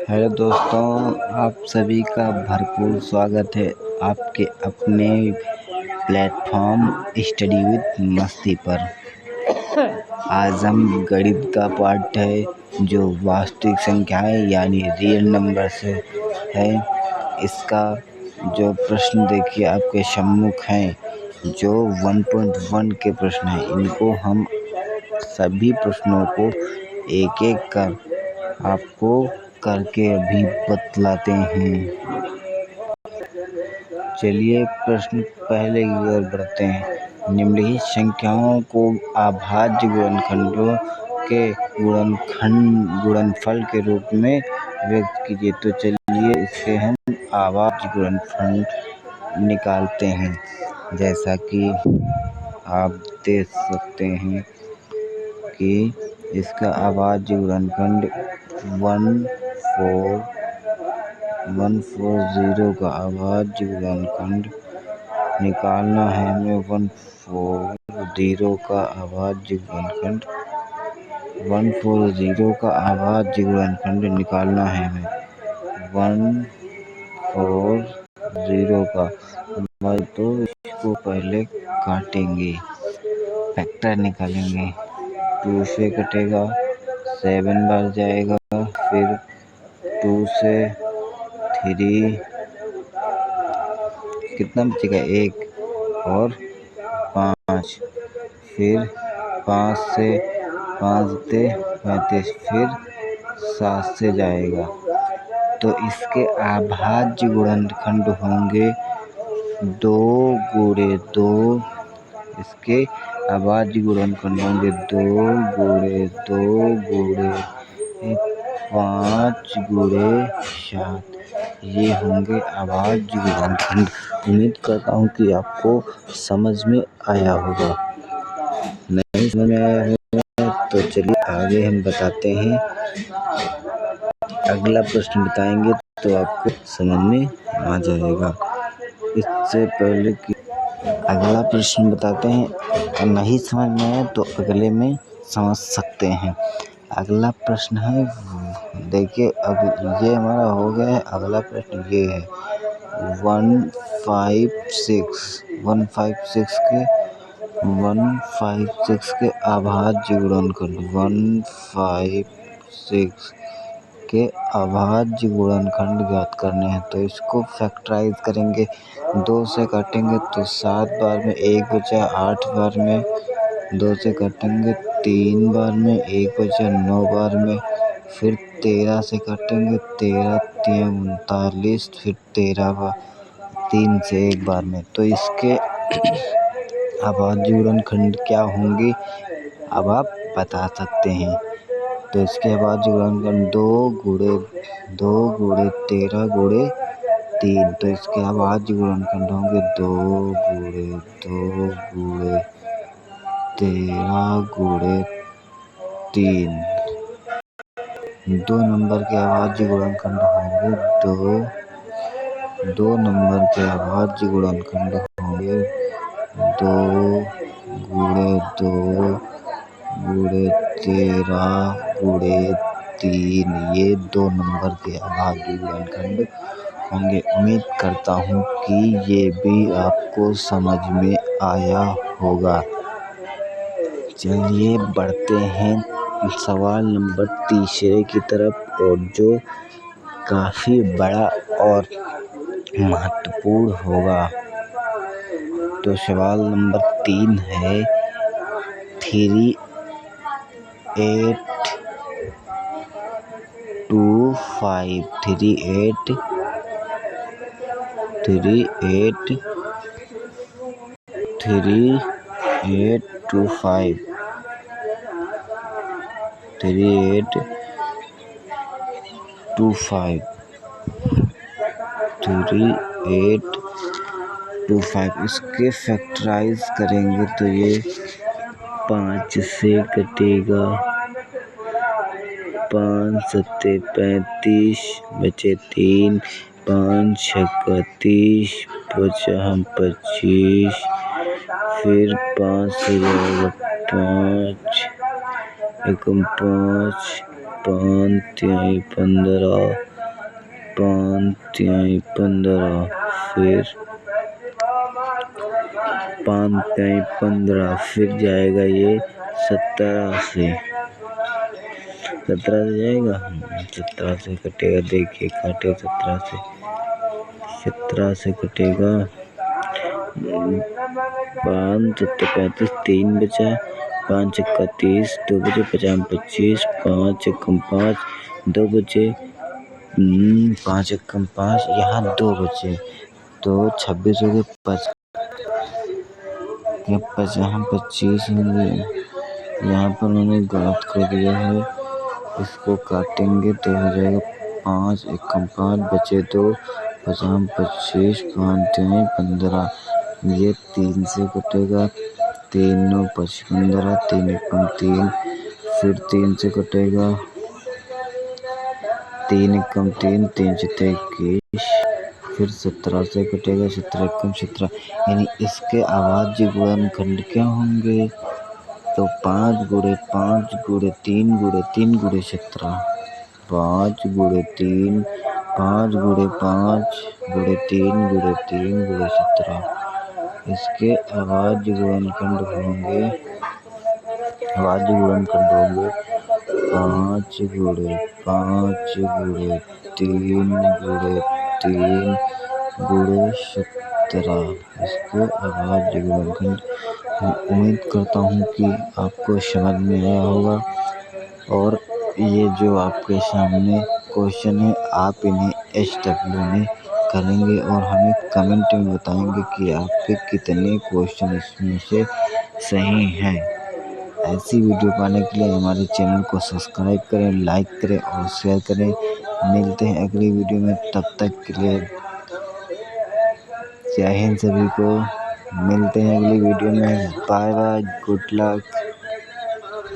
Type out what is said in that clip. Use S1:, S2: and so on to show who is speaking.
S1: Hello दोस्तों, आप सभी का भरपूर स्वागत है आपके अपने प्लेटफॉर्म स्टडी विद मस्ती पर। आज हम गणित का पाठ है जो वास्तविक संख्याएं यानी रियल नंबर से है। इसका जो प्रश्न देखिए आपके सम्मुख हैं, जो 1.1 के प्रश्न हैं। इनको हम सभी प्रश्नों को एक एक कर आपको करके अभी बतलाते हैं। चलिए प्रश्न पहले की ओर बढ़ते हैं। निम्नलिखित संख्याओं को अभाज्य गुणनखंडों के गुणनफल के रूप में व्यक्त कीजिए। तो चलिए इसके हम अभाज्य गुणनफल निकालते हैं। जैसा कि आप देख सकते हैं कि इसका अभाज्य गुणनखंड 140 का अभाज्य गुणनखंड निकालना है हमें। 140 का अभाज्य गुणनखंड 140 का अभाज्य गुणनखंड निकालना है हमें। 140 का तो इसको पहले काटेंगे, फैक्टर निकालेंगे। 2 से कटेगा, 7 बार जाएगा, फिर 2 से 3 कितना बचेगा 1 और 5, फिर 5 से 5 से 35, फिर 7 से जाएगा। तो इसके अभाज्य गुणनखंड होंगे 2 गुणे 2। इसके अभाज्य गुणनखंड होंगे 2 गुणे 2 गुणे 5 गुणे 7। ये होंगे अभाज्य गुणनखंड। उम्मीद करता हूँ कि आपको समझ में आया होगा। नहीं समझ में आया होगा तो चलिए आगे हम बताते हैं। अगला प्रश्न बताएंगे तो आपको समझ में आ जाएगा। इससे पहले कि अगला प्रश्न बताते हैं, नहीं समझ में आया तो अगले में समझ सकते हैं। अगला प्रश्न है, देखिए अब ये हमारा हो गया है। अगला प्रश्न ये है 156 के अभाज्य गुणनखंड 156 के अभाज्य गुणनखंड ज्ञात करने हैं। तो इसको फैक्टराइज करेंगे। 2 से काटेंगे तो 7 बार में 1 बचा, 8 बार में 2 से काटेंगे 3 बार में 1 बचा, 9 बार में, फिर 13 से काटेंगे 13 3 39, फिर 13 बार 3 से 1 बार में। तो इसके अभाज्य गुणनखंड क्या होंगे अब आप बता सकते हैं। तो इसके अभाज्य गुणनखंड 2 गुणे 13 गुणे 3। तो इसके अभाज्य गुणनखंड होंगे 2 गुणे 2 गुणे 13 गुणे 3। 2 नंबर के अभाज्य गुणनखंड होंगे 2 नंबर के अभाज्य गुणनखंड होंगे 2 गुणे 2 गुणे 13 गुणे 3। ये 2 नंबर के अभाज्य गुणनखंड होंगे। उम्मीद करता हूँ कि ये भी आपको समझ में आया होगा। चलिए बढ़ते हैं सवाल नंबर तीसरे की तरफ, और जो काफ़ी बड़ा और महत्वपूर्ण होगा। तो सवाल नंबर 3 है 3825। इसके फैक्टराइज करेंगे तो ये 5 से कटेगा, 5 सत्ते 35 बचे 3, 5 छक्का 30 बचा 25, फिर 5 से जाएगा 5 एकम 5 5 3 15 5 तिहाई 15, फिर 5 तिहाई 15, फिर जाएगा ये 17 से 17 से जाएगा। 17 से कटेगा, देखिए काटे 17 से कटेगा 5 7 35, 3 बचा, 5 1 30, 2 बचे 50 25, 5 1 5, 2 बचे 5 1 5, यहाँ 2 बचे तो 26 हो गए। 25 होंगे, यहाँ पर मैंने गलत कर दिया है, इसको काटेंगे तो हो जाएगा 5 1 5, बचे 2, 50 25, 5 तिहाई 15, ये 3 से कटेगा, 3 9 15, 3 1 3, फिर 3 से कटेगा, 3 1 3, 3 7 21, फिर 17 से कटेगा, 17 1 17, यानी इसके अभाज्य गुणनखंड क्या होंगे? तो 5 गुणे 5 गुणे 3 गुणे 3 गुणे 17, 5 गुणे 3, 5 गुणे 5 गुणे 3 गुणे 3 गुणे 17, इसके अभाज्य गुणनखंड होंगे 5 गुणे 5 गुणे 3 गुणे 3 गुणे 17, इसके अभाज्य गुणनखंड। उम्मीद करता हूँ कि आपको समझ में आया होगा और ये जो आपके सामने क्वेश्चन है आप इन्हें SW में करेंगे और हमें कमेंट में बताएंगे कि आपके कितने क्वेश्चन इसमें से सही हैं। ऐसी वीडियो पाने के लिए हमारे चैनल को सब्सक्राइब करें, लाइक करें और शेयर करें। मिलते हैं अगली वीडियो में, तब तक के लिए जय हिंद सभी को। मिलते हैं अगली वीडियो में, बाय बाय, गुड लक।